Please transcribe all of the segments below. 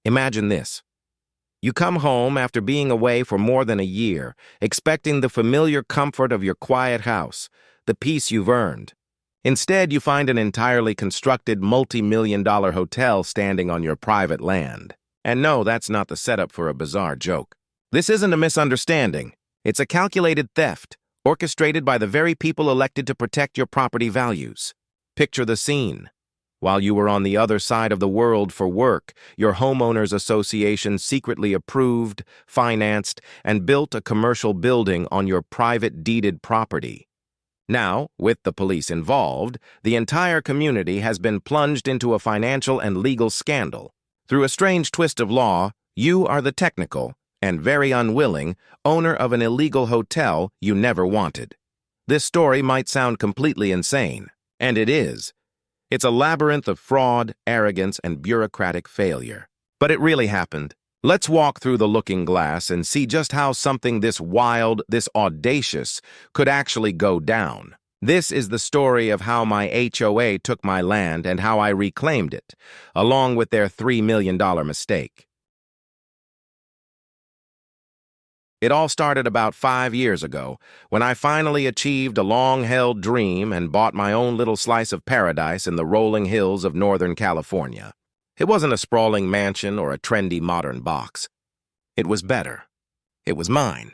Imagine this. You come home after being away for more than a year, expecting the familiar comfort of your quiet house, the peace you've earned. Instead, you find an entirely constructed multi-million-dollar hotel standing on your private land. And no, that's not the setup for a bizarre joke. This isn't a misunderstanding. It's a calculated theft, orchestrated by the very people elected to protect your property values. Picture the scene. While you were on the other side of the world for work, your homeowners association secretly approved, financed, and built a commercial building on your private deeded property. Now, with the police involved, the entire community has been plunged into a financial and legal scandal. Through a strange twist of law, you are the technical, and very unwilling, owner of an illegal hotel you never wanted. This story might sound completely insane, and it is. It's a labyrinth of fraud, arrogance, and bureaucratic failure. But it really happened. Let's walk through the looking glass and see just how something this wild, this audacious, could actually go down. This is the story of how my HOA took my land and how I reclaimed it, along with their $3 million mistake. It all started about 5 years ago, when I finally achieved a long-held dream and bought my own little slice of paradise in the rolling hills of Northern California. It wasn't a sprawling mansion or a trendy modern box. It was better. It was mine.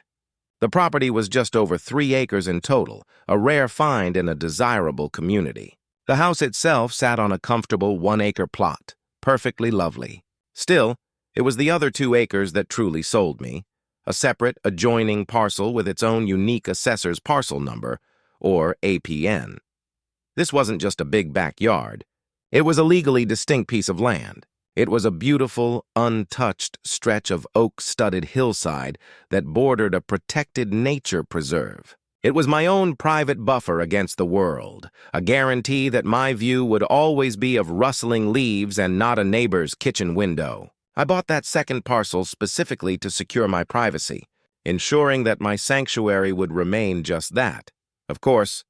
The property was just over 3 acres in total, a rare find in a desirable community. The house itself sat on a comfortable 1-acre plot, perfectly lovely. Still, it was the other 2 acres that truly sold me. A separate, adjoining parcel with its own unique assessor's parcel number, or APN. This wasn't just a big backyard. It was a legally distinct piece of land. It was a beautiful, untouched stretch of oak-studded hillside that bordered a protected nature preserve. It was my own private buffer against the world, a guarantee that my view would always be of rustling leaves and not a neighbor's kitchen window. I bought that second parcel specifically to secure my privacy, ensuring that my sanctuary would remain just that. Of course,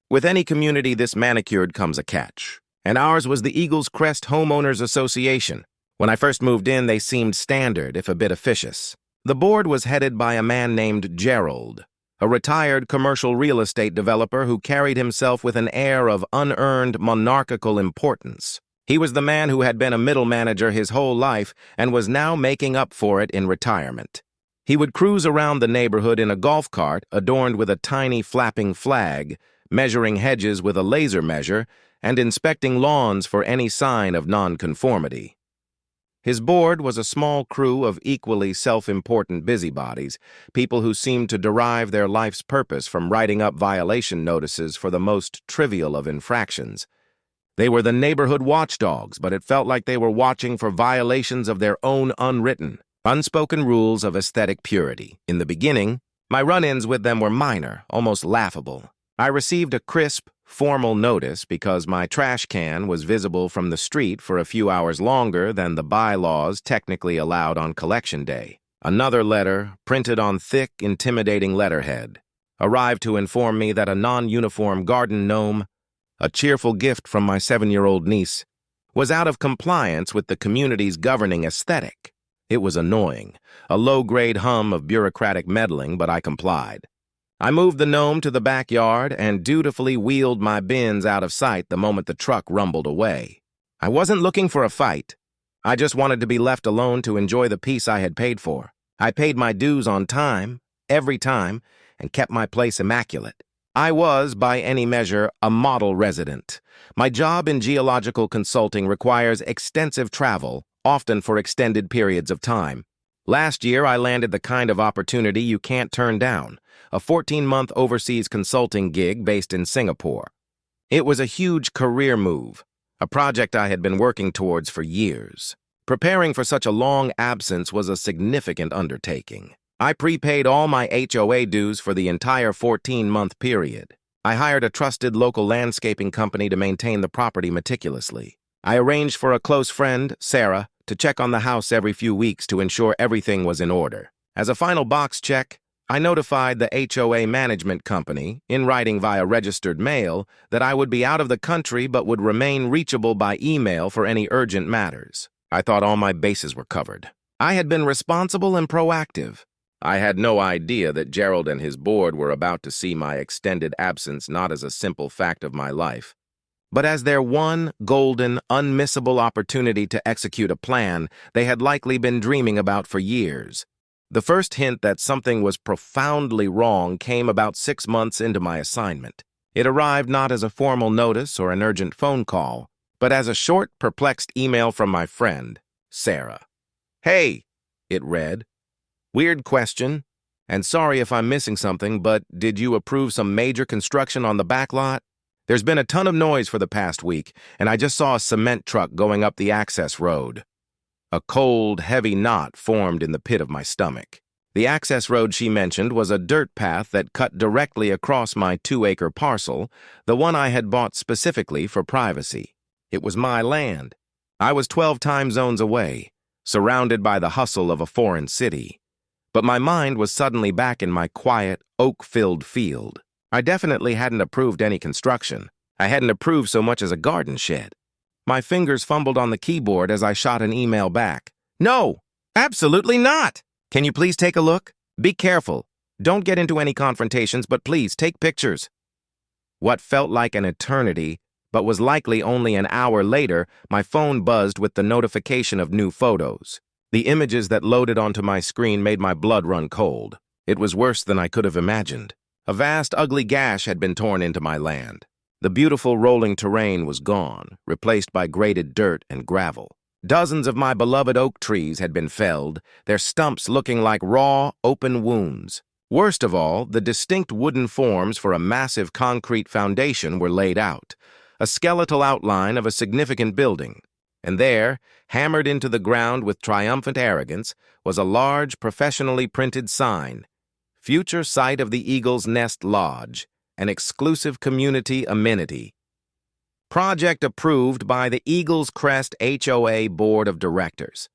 with any community this manicured comes a catch, and ours was the Eagles Crest Homeowners Association. When I first moved in, they seemed standard, if a bit officious. The board was headed by a man named Gerald, a retired commercial real estate developer who carried himself with an air of unearned monarchical importance. He was the man who had been a middle manager his whole life and was now making up for it in retirement. He would cruise around the neighborhood in a golf cart adorned with a tiny flapping flag, measuring hedges with a laser measure, and inspecting lawns for any sign of nonconformity. His board was a small crew of equally self-important busybodies, people who seemed to derive their life's purpose from writing up violation notices for the most trivial of infractions. They were the neighborhood watchdogs, but it felt like they were watching for violations of their own unwritten, unspoken rules of aesthetic purity. In the beginning, my run-ins with them were minor, almost laughable. I received a crisp, formal notice because my trash can was visible from the street for a few hours longer than the bylaws technically allowed on collection day. Another letter, printed on thick, intimidating letterhead, arrived to inform me that a non-uniform garden gnome, a cheerful gift from my 7-year-old niece, was out of compliance with the community's governing aesthetic. It was annoying, a low-grade hum of bureaucratic meddling, but I complied. I moved the gnome to the backyard and dutifully wheeled my bins out of sight the moment the truck rumbled away. I wasn't looking for a fight. I just wanted to be left alone to enjoy the peace I had paid for. I paid my dues on time, every time, and kept my place immaculate. I was, by any measure, a model resident. My job in geological consulting requires extensive travel, often for extended periods of time. Last year, I landed the kind of opportunity you can't turn down, a 14-month overseas consulting gig based in Singapore. It was a huge career move, a project I had been working towards for years. Preparing for such a long absence was a significant undertaking. I prepaid all my HOA dues for the entire 14-month period. I hired a trusted local landscaping company to maintain the property meticulously. I arranged for a close friend, Sarah, to check on the house every few weeks to ensure everything was in order. As a final box check, I notified the HOA management company, in writing via registered mail, that I would be out of the country but would remain reachable by email for any urgent matters. I thought all my bases were covered. I had been responsible and proactive. I had no idea that Gerald and his board were about to see my extended absence not as a simple fact of my life, but as their one golden, unmissable opportunity to execute a plan they had likely been dreaming about for years. The first hint that something was profoundly wrong came about 6 months into my assignment. It arrived not as a formal notice or an urgent phone call, but as a short, perplexed email from my friend, Sarah. "Hey," it read. "Weird question, and sorry if I'm missing something, but did you approve some major construction on the back lot? There's been a ton of noise for the past week, and I just saw a cement truck going up the access road." A cold, heavy knot formed in the pit of my stomach. The access road she mentioned was a dirt path that cut directly across my 2-acre parcel, the one I had bought specifically for privacy. It was my land. I was 12 time zones away, surrounded by the hustle of a foreign city. But my mind was suddenly back in my quiet, oak-filled field. I definitely hadn't approved any construction. I hadn't approved so much as a garden shed. My fingers fumbled on the keyboard as I shot an email back. "No, absolutely not! Can you please take a look? Be careful. Don't get into any confrontations, but please take pictures." What felt like an eternity, but was likely only an hour later, my phone buzzed with the notification of new photos. The images that loaded onto my screen made my blood run cold. It was worse than I could have imagined. A vast, ugly gash had been torn into my land. The beautiful rolling terrain was gone, replaced by graded dirt and gravel. Dozens of my beloved oak trees had been felled, their stumps looking like raw, open wounds. Worst of all, the distinct wooden forms for a massive concrete foundation were laid out, a skeletal outline of a significant building. And there, hammered into the ground with triumphant arrogance, was a large, professionally printed sign: "Future site of the Eagle's Nest Lodge, an exclusive community amenity. Project approved by the Eagle's Crest HOA Board of Directors."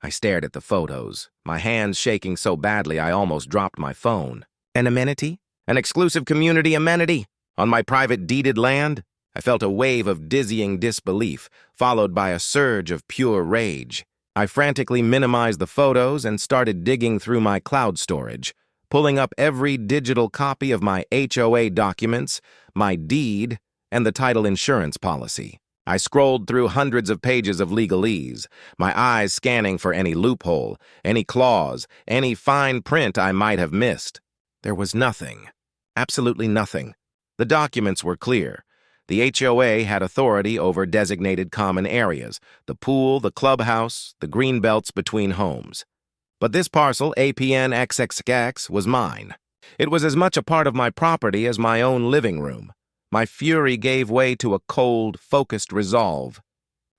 I stared at the photos, my hands shaking so badly I almost dropped my phone. An amenity? An exclusive community amenity? On my private deeded land? I felt a wave of dizzying disbelief, followed by a surge of pure rage. I frantically minimized the photos and started digging through my cloud storage, pulling up every digital copy of my HOA documents, my deed, and the title insurance policy. I scrolled through hundreds of pages of legalese, my eyes scanning for any loophole, any clause, any fine print I might have missed. There was nothing. Absolutely nothing. The documents were clear. The HOA had authority over designated common areas: the pool, the clubhouse, the green belts between homes. But this parcel, APN XXX, was mine. It was as much a part of my property as my own living room. My fury gave way to a cold, focused resolve.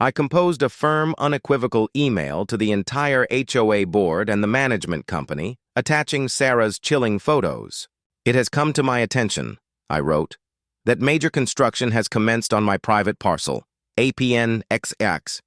I composed a firm, unequivocal email to the entire HOA board and the management company, attaching Sarah's chilling photos. "It has come to my attention," I wrote, "that major construction has commenced on my private parcel, APN XX.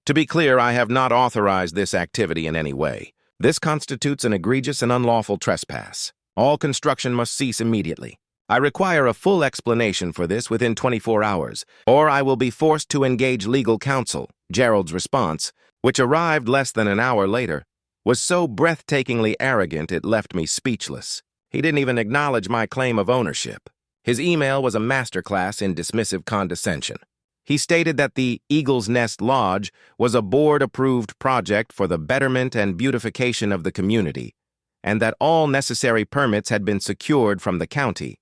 To be clear, I have not authorized this activity in any way. This constitutes an egregious and unlawful trespass. All construction must cease immediately. I require a full explanation for this within 24 hours, or I will be forced to engage legal counsel." Gerald's response, which arrived less than an hour later, was so breathtakingly arrogant it left me speechless. He didn't even acknowledge my claim of ownership. His email was a masterclass in dismissive condescension. He stated that the Eagle's Nest Lodge was a board-approved project for the betterment and beautification of the community, and that all necessary permits had been secured from the county.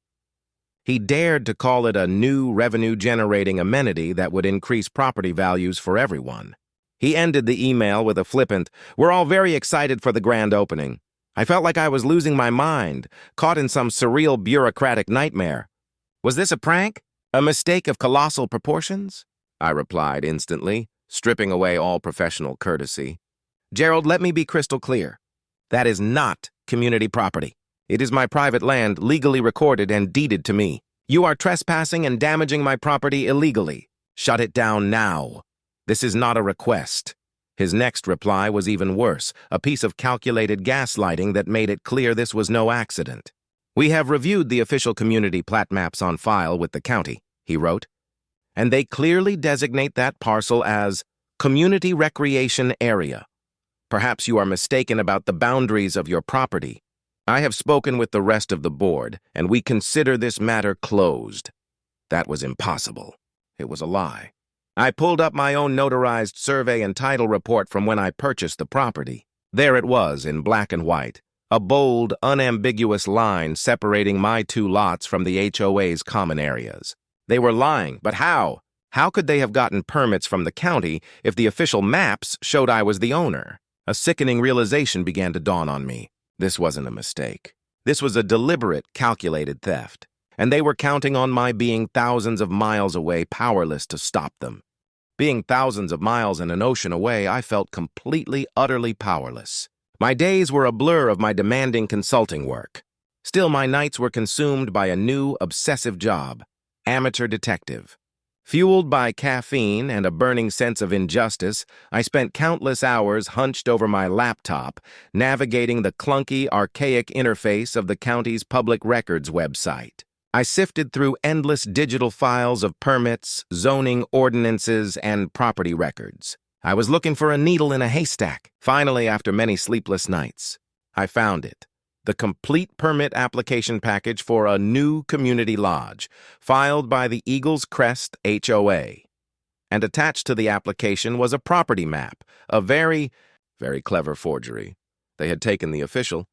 He dared to call it a new revenue-generating amenity that would increase property values for everyone. He ended the email with a flippant, "We're all very excited for the grand opening." I felt like I was losing my mind, caught in some surreal bureaucratic nightmare. "Was this a prank? A mistake of colossal proportions?" I replied instantly, stripping away all professional courtesy. "Gerald, let me be crystal clear. That is not community property. It is my private land, legally recorded and deeded to me. You are trespassing and damaging my property illegally. Shut it down now. This is not a request." His next reply was even worse, a piece of calculated gaslighting that made it clear this was no accident. "We have reviewed the official community plat maps on file with the county," he wrote, "and they clearly designate that parcel as Community recreation area. Perhaps you are mistaken about the boundaries of your property. I have spoken with the rest of the board, and we consider this matter closed. That was impossible. It was a lie. I pulled up my own notarized survey and title report from when I purchased the property. There it was in black and white, a bold, unambiguous line separating my two lots from the HOA's common areas. They were lying, but how? How could they have gotten permits from the county if the official maps showed I was the owner? A sickening realization began to dawn on me. This wasn't a mistake. This was a deliberate, calculated theft, and they were counting on my being thousands of miles away, powerless to stop them. Being thousands of miles and an ocean away, I felt completely, utterly powerless. My days were a blur of my demanding consulting work. Still, my nights were consumed by a new, obsessive job, amateur detective. Fueled by caffeine and a burning sense of injustice, I spent countless hours hunched over my laptop, navigating the clunky, archaic interface of the county's public records website. I sifted through endless digital files of permits, zoning ordinances, and property records. I was looking for a needle in a haystack. Finally, after many sleepless nights, I found it. The complete permit application package for a new community lodge, filed by the Eagles Crest HOA. And attached to the application was a property map, a very clever forgery. They had taken the official,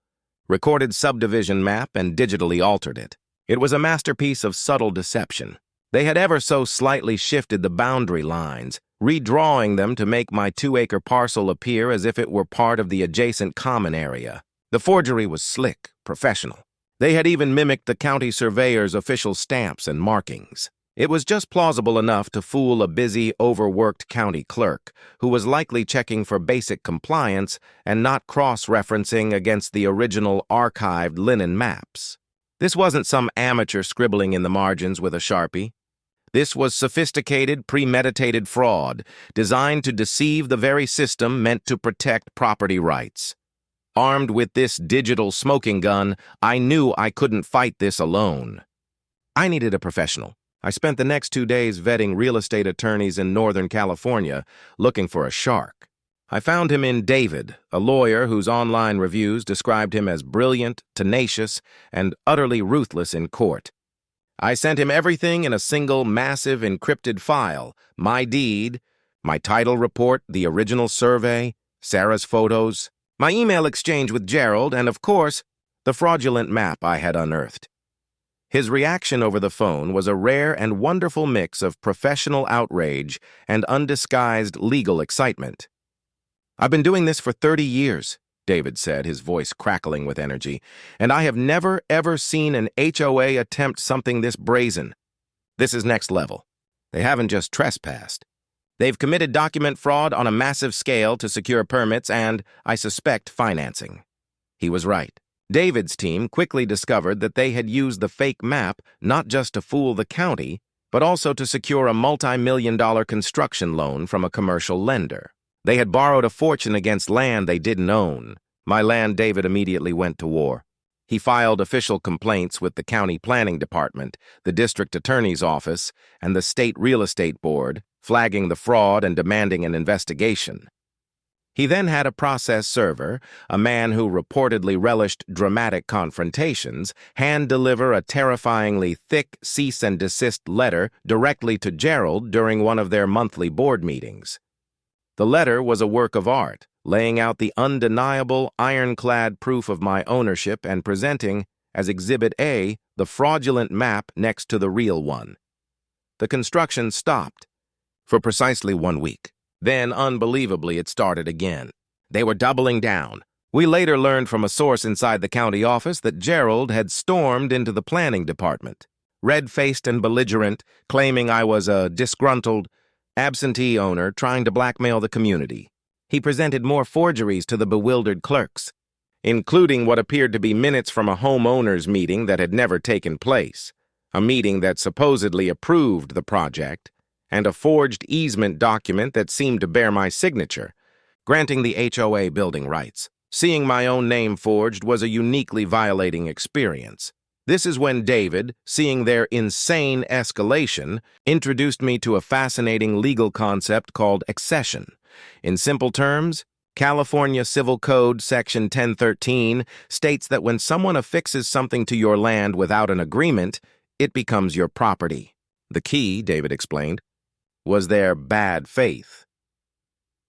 recorded subdivision map and digitally altered it. It was a masterpiece of subtle deception. They had ever so slightly shifted the boundary lines, redrawing them to make my 2-acre parcel appear as if it were part of the adjacent common area. The forgery was slick, professional. They had even mimicked the county surveyor's official stamps and markings. It was just plausible enough to fool a busy, overworked county clerk, who was likely checking for basic compliance and not cross-referencing against the original archived linen maps. This wasn't some amateur scribbling in the margins with a Sharpie. This was sophisticated, premeditated fraud, designed to deceive the very system meant to protect property rights. Armed with this digital smoking gun, I knew I couldn't fight this alone. I needed a professional. I spent the next 2 days vetting real estate attorneys in Northern California, looking for a shark. I found him in David, a lawyer whose online reviews described him as brilliant, tenacious, and utterly ruthless in court. I sent him everything in a single massive encrypted file: my deed, my title report, the original survey, Sarah's photos, my email exchange with Gerald, and, of course, the fraudulent map I had unearthed. His reaction over the phone was a rare and wonderful mix of professional outrage and undisguised legal excitement. "I've been doing this for 30 years, David said, his voice crackling with energy, "and I have never, ever seen an HOA attempt something this brazen. This is next level. They haven't just trespassed. They've committed document fraud on a massive scale to secure permits and, I suspect, financing." He was right. David's team quickly discovered that they had used the fake map not just to fool the county, but also to secure a multi-million-dollar construction loan from a commercial lender. They had borrowed a fortune against land they didn't own. My land David immediately went to war. He filed official complaints with the county planning department, the district attorney's office, and the state real estate board, flagging the fraud and demanding an investigation. He then had a process server, a man who reportedly relished dramatic confrontations, hand-deliver a terrifyingly thick cease and desist letter directly to Gerald during one of their monthly board meetings. The letter was a work of art, laying out the undeniable, ironclad proof of my ownership and presenting, as Exhibit A, the fraudulent map next to the real one. The construction stopped for precisely 1 week. Then, unbelievably, it started again. They were doubling down. We later learned from a source inside the county office that Gerald had stormed into the planning department, red-faced and belligerent, claiming I was a disgruntled, absentee owner trying to blackmail the community. He presented more forgeries to the bewildered clerks, including what appeared to be minutes from a homeowners meeting that had never taken place, a meeting that supposedly approved the project, and a forged easement document that seemed to bear my signature, granting the HOA building rights. Seeing my own name forged was a uniquely violating experience. This is when David, seeing their insane escalation, introduced me to a fascinating legal concept called accession. In simple terms, California Civil Code Section 1013 states that when someone affixes something to your land without an agreement, it becomes your property. The key, David explained, was their bad faith.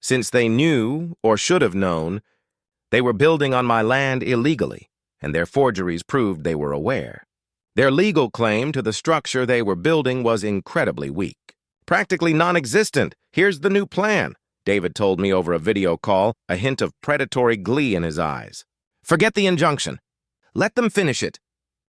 Since they knew, or should have known, they were building on my land illegally, and their forgeries proved they were aware. Their legal claim to the structure they were building was incredibly weak. Practically non-existent. Here's the new plan, David told me over a video call, a hint of predatory glee in his eyes. Forget the injunction. Let them finish it.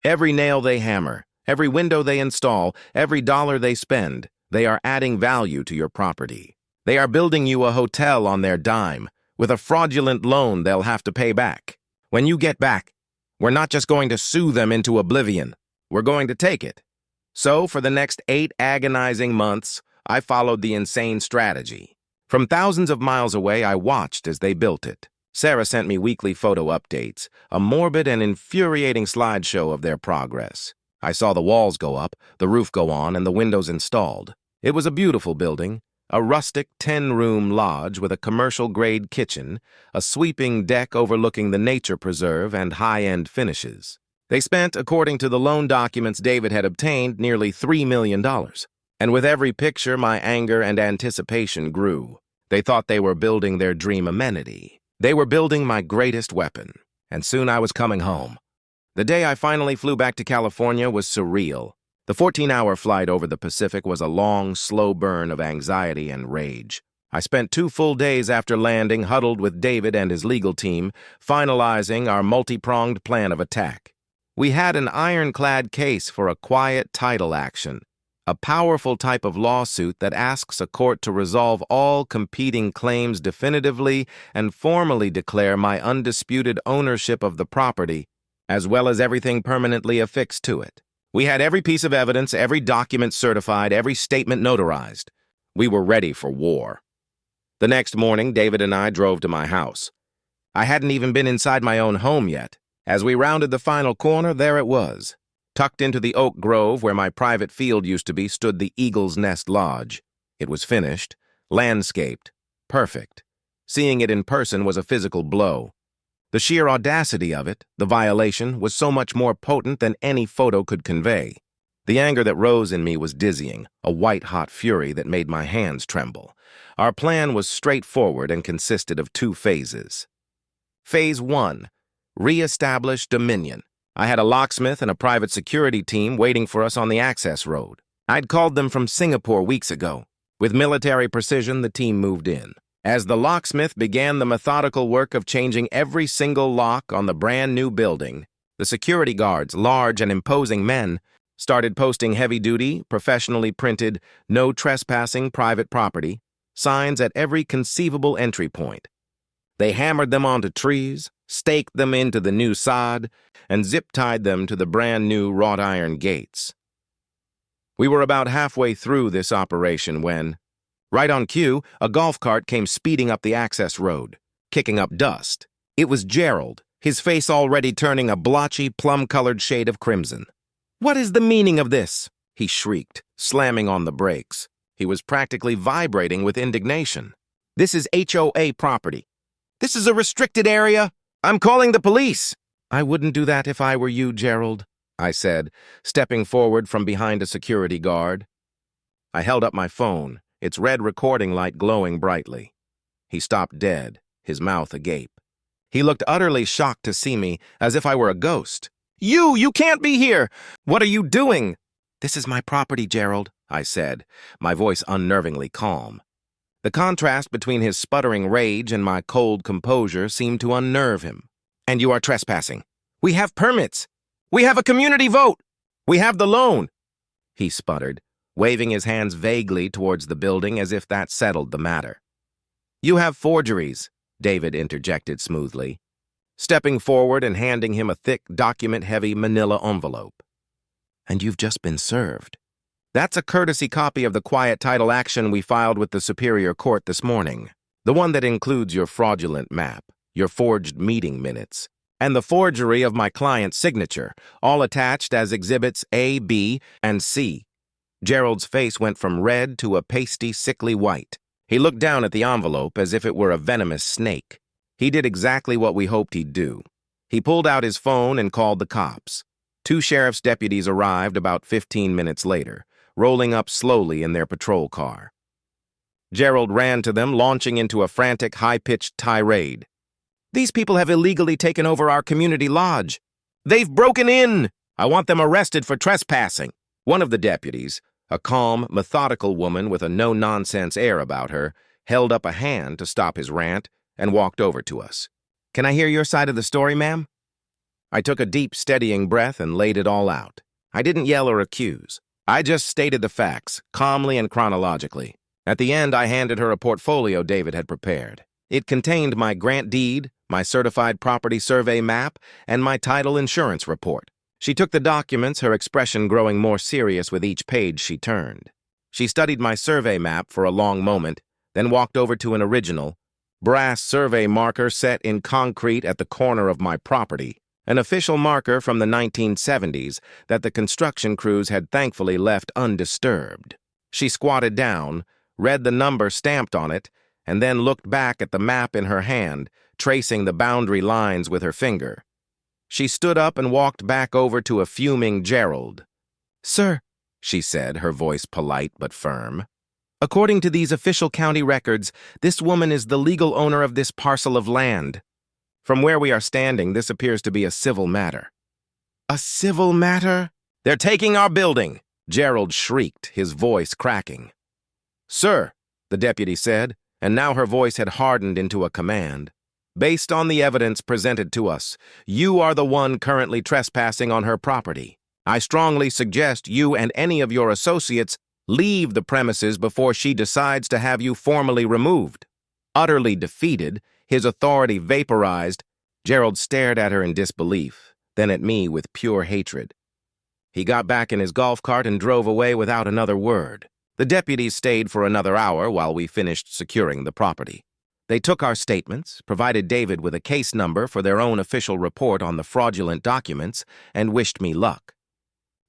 Every nail they hammer, every window they install, every dollar they spend, they are adding value to your property. They are building you a hotel on their dime, with a fraudulent loan they'll have to pay back. When you get back, we're not just going to sue them into oblivion. We're going to take it. So, for the next 8 agonizing months, I followed the insane strategy. From thousands of miles away, I watched as they built it. Sarah sent me weekly photo updates, a morbid and infuriating slideshow of their progress. I saw the walls go up, the roof go on, and the windows installed. It was a beautiful building, a rustic 10-room lodge with a commercial-grade kitchen, a sweeping deck overlooking the nature preserve, and high-end finishes. They spent, according to the loan documents David had obtained, nearly $3 million. And with every picture, my anger and anticipation grew. They thought they were building their dream amenity. They were building my greatest weapon. And soon I was coming home. The day I finally flew back to California was surreal. The 14-hour flight over the Pacific was a long, slow burn of anxiety and rage. I spent 2 full days after landing huddled with David and his legal team, finalizing our multi-pronged plan of attack. We had an ironclad case for a quiet title action, a powerful type of lawsuit that asks a court to resolve all competing claims definitively and formally declare my undisputed ownership of the property, as well as everything permanently affixed to it. We had every piece of evidence, every document certified, every statement notarized. We were ready for war. The next morning, David and I drove to my house. I hadn't even been inside my own home yet. As we rounded the final corner, there it was. Tucked into the oak grove where my private field used to be stood the Eagle's Nest Lodge. It was finished, landscaped, perfect. Seeing it in person was a physical blow. The sheer audacity of it, the violation, was so much more potent than any photo could convey. The anger that rose in me was dizzying, a white-hot fury that made my hands tremble. Our plan was straightforward and consisted of 2 phases. Phase 1, re-establish dominion. I had a locksmith and a private security team waiting for us on the access road. I'd called them from Singapore weeks ago. With military precision, the team moved in. As the locksmith began the methodical work of changing every single lock on the brand-new building, the security guards, large and imposing men, started posting heavy-duty, professionally printed, no trespassing private property signs at every conceivable entry point. They hammered them onto trees, staked them into the new sod, and zip-tied them to the brand-new wrought-iron gates. We were about halfway through this operation when, right on cue, a golf cart came speeding up the access road, kicking up dust. It was Gerald, his face already turning a blotchy, plum-colored shade of crimson. "What is the meaning of this?" he shrieked, slamming on the brakes. He was practically vibrating with indignation. "This is HOA property. This is a restricted area. I'm calling the police." "I wouldn't do that if I were you, Gerald," I said, stepping forward from behind a security guard. I held up my phone, its red recording light glowing brightly. He stopped dead, his mouth agape. He looked utterly shocked to see me, as if I were a ghost. You can't be here! What are you doing?" "This is my property, Gerald," I said, my voice unnervingly calm. The contrast between his sputtering rage and my cold composure seemed to unnerve him. "And you are trespassing. We have permits. We have a community vote. We have the loan," he sputtered, waving his hands vaguely towards the building as if that settled the matter. "You have forgeries," David interjected smoothly, stepping forward and handing him a thick, document-heavy manila envelope. "And you've just been served. That's a courtesy copy of the quiet title action we filed with the Superior Court this morning, the one that includes your fraudulent map, your forged meeting minutes, and the forgery of my client's signature, all attached as exhibits A, B, and C. Gerald's face went from red to a pasty, sickly white. He looked down at the envelope as if it were a venomous snake. He did exactly what we hoped he'd do. He pulled out his phone and called the cops. 2 sheriff's deputies arrived about 15 minutes later, rolling up slowly in their patrol car. Gerald ran to them, launching into a frantic, high-pitched tirade. "These people have illegally taken over our community lodge. They've broken in! I want them arrested for trespassing." One of the deputies, a calm, methodical woman with a no-nonsense air about her, held up a hand to stop his rant and walked over to us. "Can I hear your side of the story, ma'am?" I took a deep, steadying breath and laid it all out. I didn't yell or accuse. I just stated the facts, calmly and chronologically. At the end, I handed her a portfolio David had prepared. It contained my grant deed, my certified property survey map, and my title insurance report. She took the documents, her expression growing more serious with each page she turned. She studied my survey map for a long moment, then walked over to an original, brass survey marker set in concrete at the corner of my property, an official marker from the 1970s that the construction crews had thankfully left undisturbed. She squatted down, read the number stamped on it, and then looked back at the map in her hand, tracing the boundary lines with her finger. She stood up and walked back over to a fuming Gerald. "Sir," she said, her voice polite but firm, "according to these official county records, this woman is the legal owner of this parcel of land. From where we are standing, this appears to be a civil matter." "A civil matter?" "They're taking our building," Gerald shrieked, his voice cracking. "Sir," the deputy said, and now her voice had hardened into a command, "based on the evidence presented to us, you are the one currently trespassing on her property. I strongly suggest you and any of your associates leave the premises before she decides to have you formally removed." Utterly defeated, his authority vaporized, Gerald stared at her in disbelief, then at me with pure hatred. He got back in his golf cart and drove away without another word. The deputies stayed for another hour while we finished securing the property. They took our statements, provided David with a case number for their own official report on the fraudulent documents, and wished me luck.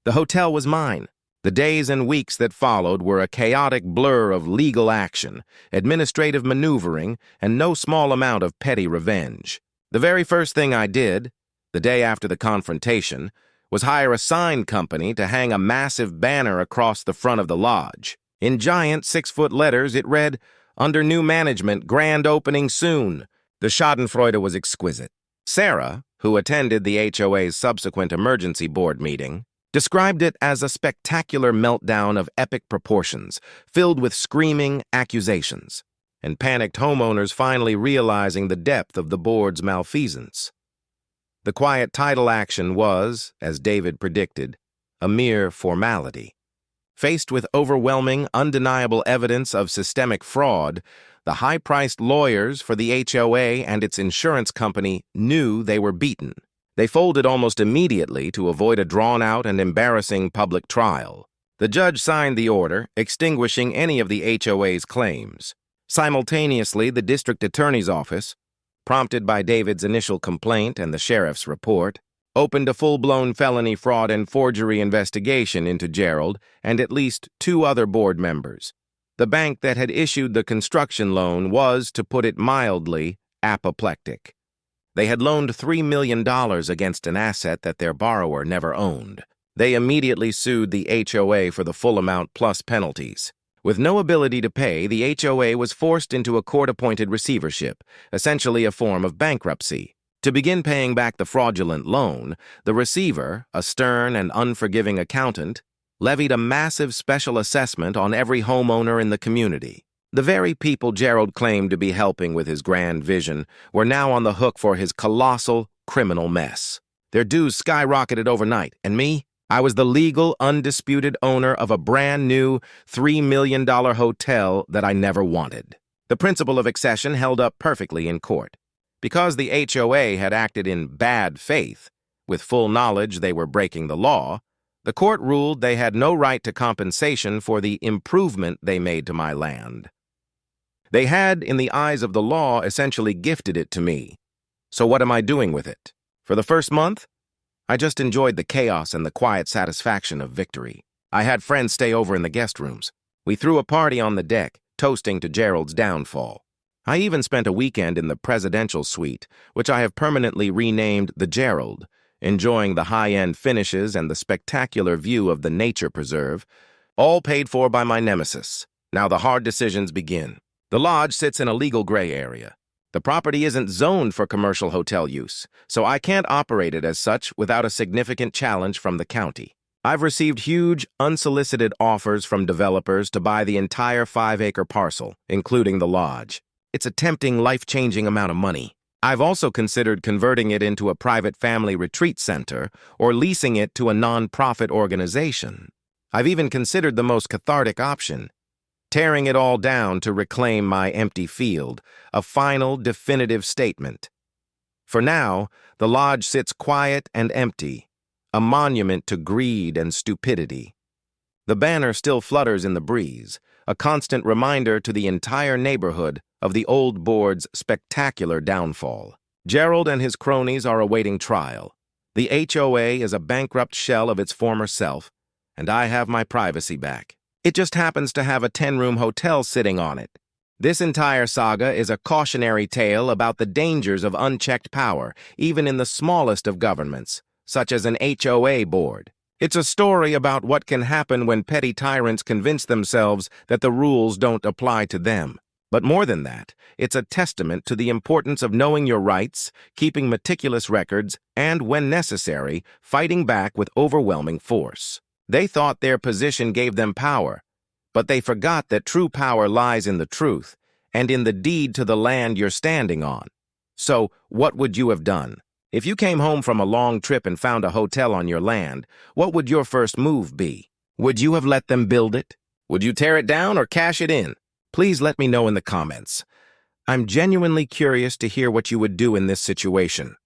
The hotel was mine. The days and weeks that followed were a chaotic blur of legal action, administrative maneuvering, and no small amount of petty revenge. The very first thing I did, the day after the confrontation, was hire a sign company to hang a massive banner across the front of the lodge. In giant 6-foot letters, it read, "Under new management, grand opening soon." The schadenfreude was exquisite. Sarah, who attended the HOA's subsequent emergency board meeting, described it as a spectacular meltdown of epic proportions, filled with screaming accusations, and panicked homeowners finally realizing the depth of the board's malfeasance. The quiet title action was, as David predicted, a mere formality. Faced with overwhelming, undeniable evidence of systemic fraud, the high-priced lawyers for the HOA and its insurance company knew they were beaten. They folded almost immediately to avoid a drawn-out and embarrassing public trial. The judge signed the order, extinguishing any of the HOA's claims. Simultaneously, the district attorney's office, prompted by David's initial complaint and the sheriff's report, opened a full-blown felony fraud and forgery investigation into Gerald and at least 2 other board members. The bank that had issued the construction loan was, to put it mildly, apoplectic. They had loaned $3 million against an asset that their borrower never owned. They immediately sued the HOA for the full amount plus penalties. With no ability to pay, the HOA was forced into a court-appointed receivership, essentially a form of bankruptcy. To begin paying back the fraudulent loan, the receiver, a stern and unforgiving accountant, levied a massive special assessment on every homeowner in the community. The very people Gerald claimed to be helping with his grand vision were now on the hook for his colossal criminal mess. Their dues skyrocketed overnight, and me? I was the legal, undisputed owner of a brand-new $3 million hotel that I never wanted. The principle of accession held up perfectly in court. Because the HOA had acted in bad faith, with full knowledge they were breaking the law, the court ruled they had no right to compensation for the improvement they made to my land. They had, in the eyes of the law, essentially gifted it to me. So what am I doing with it? For the first month, I just enjoyed the chaos and the quiet satisfaction of victory. I had friends stay over in the guest rooms. We threw a party on the deck, toasting to Gerald's downfall. I even spent a weekend in the presidential suite, which I have permanently renamed the Gerald, enjoying the high-end finishes and the spectacular view of the nature preserve, all paid for by my nemesis. Now the hard decisions begin. The lodge sits in a legal gray area. The property isn't zoned for commercial hotel use, so I can't operate it as such without a significant challenge from the county. I've received huge, unsolicited offers from developers to buy the entire 5-acre parcel, including the lodge. It's a tempting, life-changing amount of money. I've also considered converting it into a private family retreat center or leasing it to a non-profit organization. I've even considered the most cathartic option, tearing it all down to reclaim my empty field, a final, definitive statement. For now, the lodge sits quiet and empty, a monument to greed and stupidity. The banner still flutters in the breeze, a constant reminder to the entire neighborhood of the old board's spectacular downfall. Gerald and his cronies are awaiting trial. The HOA is a bankrupt shell of its former self, and I have my privacy back. It just happens to have a 10-room hotel sitting on it. This entire saga is a cautionary tale about the dangers of unchecked power, even in the smallest of governments, such as an HOA board. It's a story about what can happen when petty tyrants convince themselves that the rules don't apply to them. But more than that, it's a testament to the importance of knowing your rights, keeping meticulous records, and, when necessary, fighting back with overwhelming force. They thought their position gave them power, but they forgot that true power lies in the truth and in the deed to the land you're standing on. So, what would you have done? If you came home from a long trip and found a hotel on your land, what would your first move be? Would you have let them build it? Would you tear it down or cash it in? Please let me know in the comments. I'm genuinely curious to hear what you would do in this situation.